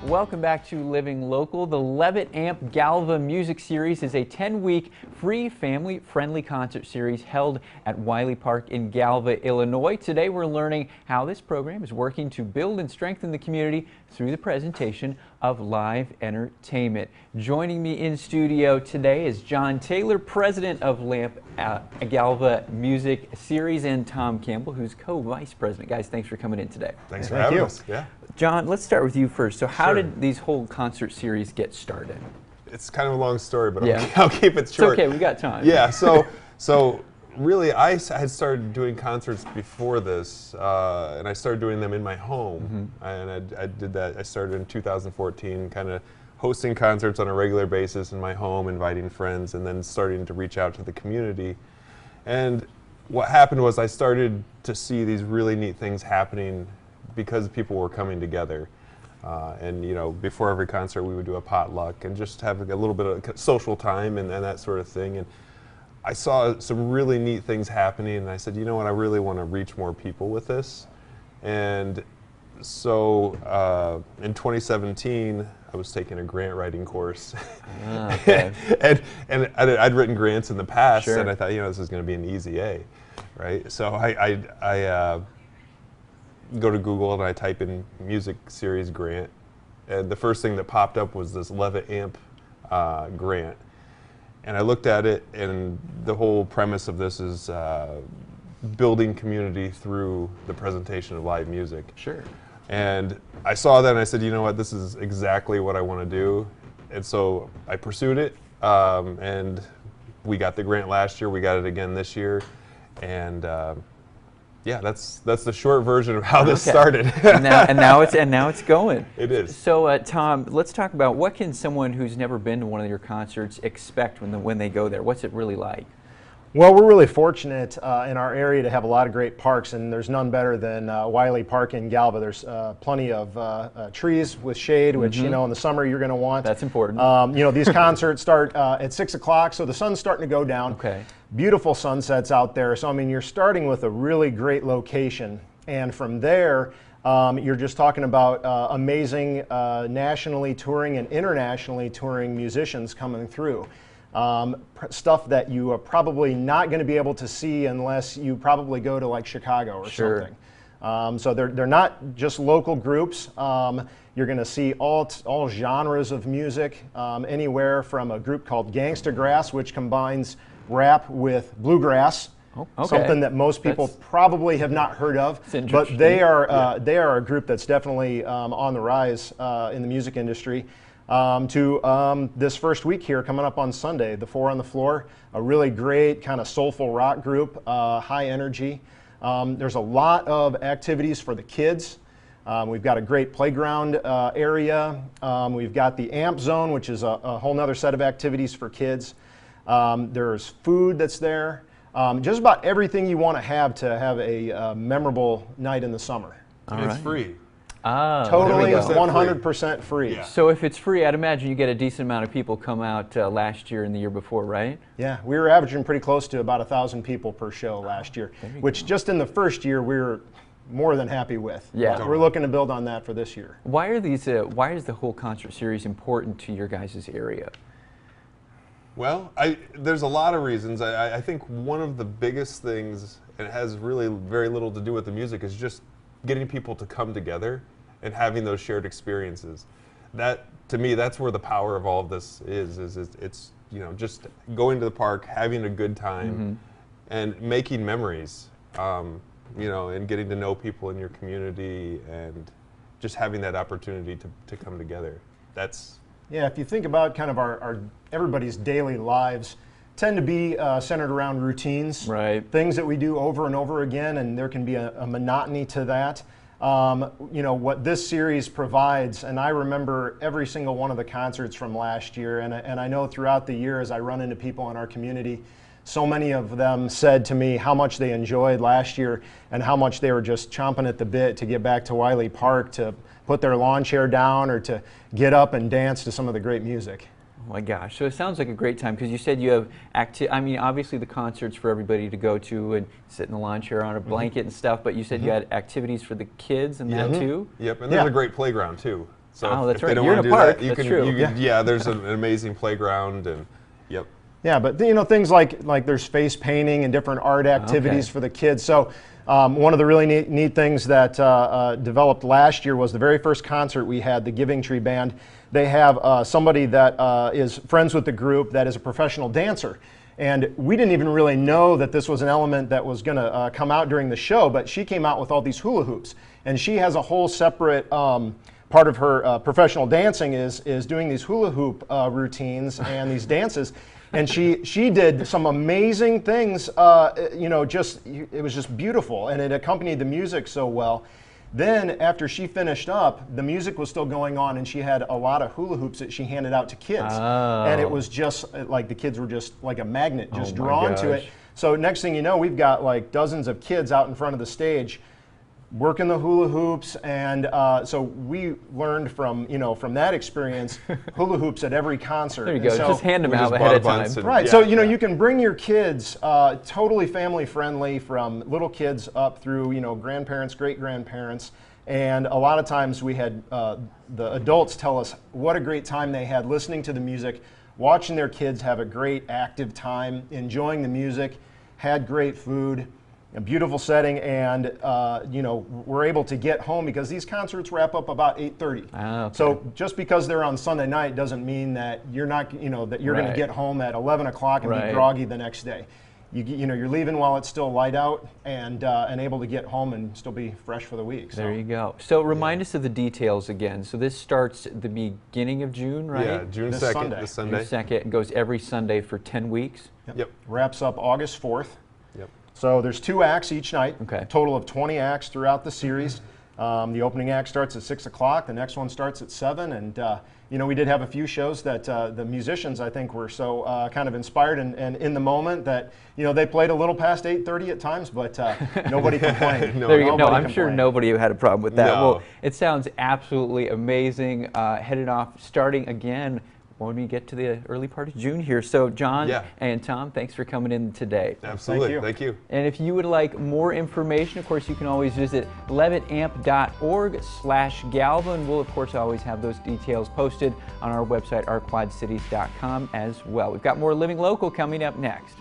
Welcome back to Living Local. The Levitt Amp Galva Music Series is a 10-week free family-friendly concert series held at Wiley Park in Galva, Illinois. Today we're learning how this program is working to build and strengthen the community through the presentation of live entertainment. Joining me in studio today is John Taylor, president of Galva Music Series, and Tom Campbell, who's co-vice president. Guys, thanks for coming in today. Thanks for having us. Yeah. John, let's start with you first. So how did these whole concert series get started? It's kind of a long story, but I'll keep it short. It's okay, we got time. Yeah, so really I had started doing concerts before this, and I started doing them in my home. And I did that, I started in 2014, kind of hosting concerts on a regular basis in my home, inviting friends, and then starting to reach out to the community. And what happened was I started to see these really neat things happening because people were coming together. And you know, before every concert we would do a potluck and just have a little bit of social time and that sort of thing. And I saw some really neat things happening, and I said, you know what, I really want to reach more people with this. And so in 2017 I was taking a grant writing course. Okay. and I'd written grants in the past, and I thought, you know, this is going to be an easy A, right? So I go to Google and I type in music series grant, and the first thing that popped up was this Levitt Amp grant. And I looked at it, and the whole premise of this is building community through the presentation of live music. Sure. And I saw that and I said, you know what, this is exactly what I want to do. And so I pursued it, and we got the grant last year, we got it again this year, and yeah, that's the short version of how this started. and now it's going. It is. So Tom, let's talk about what can someone who's never been to one of your concerts expect when they go there? What's it really like? Well, we're really fortunate in our area to have a lot of great parks, and there's none better than Wiley Park in Galva. There's plenty of trees with shade, which you know in the summer you're going to want. That's important. You know, these concerts start at 6 o'clock, so the sun's starting to go down. Okay. Beautiful sunsets out there. So I mean, you're starting with a really great location, and from there you're just talking about amazing nationally touring and internationally touring musicians coming through. Stuff that you are probably not going to be able to see unless you probably go to like Chicago or something. So they're not just local groups. You're going to see all genres of music, anywhere from a group called Gangsta Grass, which combines rap with bluegrass. Something that most people probably have not heard of, but they are a group that's definitely on the rise in the music industry. To this first week here coming up on Sunday, the Four on the Floor, a really great kind of soulful rock group, high energy. There's a lot of activities for the kids. We've got a great playground area. We've got the Amp Zone, which is a whole nother set of activities for kids. There's food that's there. Just about everything you want to have a memorable night in the summer. It's free. Totally 100% free. Yeah. So if it's free, I'd imagine you get a decent amount of people come out last year and the year before, right? Yeah, we were averaging pretty close to about 1,000 people per show last year, which just in the first year we were more than happy with. Yeah. But we're looking to build on that for this year. Why are these? Why is the whole concert series important to your guys' area? Well, there's a lot of reasons. I think one of the biggest things, and it has really very little to do with the music, is just getting people to come together and having those shared experiences. That, to me, that's where the power of all of this is it's, you know, just going to the park, having a good time, and making memories, you know, and getting to know people in your community, and just having that opportunity to come together. That's... Yeah, if you think about kind of our everybody's daily lives tend to be centered around routines, things that we do over and over again, and there can be a monotony to that. You know, what this series provides, and I remember every single one of the concerts from last year, and I know throughout the year as I run into people in our community, so many of them said to me how much they enjoyed last year and how much they were just chomping at the bit to get back to Wiley Park to put their lawn chair down or to get up and dance to some of the great music. Oh my gosh, so it sounds like a great time because you said you have I mean, obviously the concerts for everybody to go to and sit in the lawn chair on a blanket and stuff, but you said you had activities for the kids and that too? Yep, and there's a great playground too. So Oh, that's if right. they don't You're want in to a do park. that, you That's can, true. yeah, there's an amazing playground, and yep. Yeah, but you know, things like there's face painting and different art activities Okay. for the kids. So one of the really neat things that developed last year was the very first concert we had, the Giving Tree Band. They have somebody that is friends with the group that is a professional dancer. And we didn't even really know that this was an element that was going to come out during the show, but she came out with all these hula hoops. And she has a whole separate part of her professional dancing is doing these hula hoop routines and these dances. And she did some amazing things, you know, it was just beautiful, and it accompanied the music so well. Then after she finished up, the music was still going on, and she had a lot of hula hoops that she handed out to kids. Oh. And it was just like the kids were just like a magnet, just Oh my drawn to it. gosh. So next thing you know, we've got like dozens of kids out in front of the stage working the hula hoops, and so we learned from that experience hula hoops at every concert. There you And go. so, Just hand them we out just ahead bought of a bunch time. and- right. Yeah, So you yeah. can bring your kids, totally family friendly, from little kids up through grandparents, great grandparents, and a lot of times we had the adults tell us what a great time they had listening to the music, watching their kids have a great active time, enjoying the music, had great food. A beautiful setting, and we're able to get home because these concerts wrap up about 8:30. Ah, okay. So just because they're on Sunday night doesn't mean that you're not, that you're going Right. to get home at 11 o'clock and Right. be groggy the next day. You're leaving while it's still light out, and able to get home and still be fresh for the week. So. There you go. So remind us of the details again. So this starts at the beginning of June, right? Yeah, June This 2nd, Sunday. this Sunday. June 2nd. It goes every Sunday for 10 weeks. Yep. Wraps up August 4th. Yep. So there's 2 acts each night, Okay. total of 20 acts throughout the series. The opening act starts at 6 o'clock, the next one starts at 7, and we did have a few shows that the musicians, I think, were so kind of inspired and in the moment that they played a little past 8:30 at times, but nobody complained. No, There you go. No, Nobody I'm sure complained. nobody had a problem with that. No. Well, it sounds absolutely amazing. Headed off, starting again when we get to the early part of June here. So, John Yeah. and Tom, thanks for coming in today. Absolutely. Thank you. And if you would like more information, of course, you can always visit levittamp.org/Galva, and we'll, of course, always have those details posted on our website, ourquadcities.com as well. We've got more Living Local coming up next.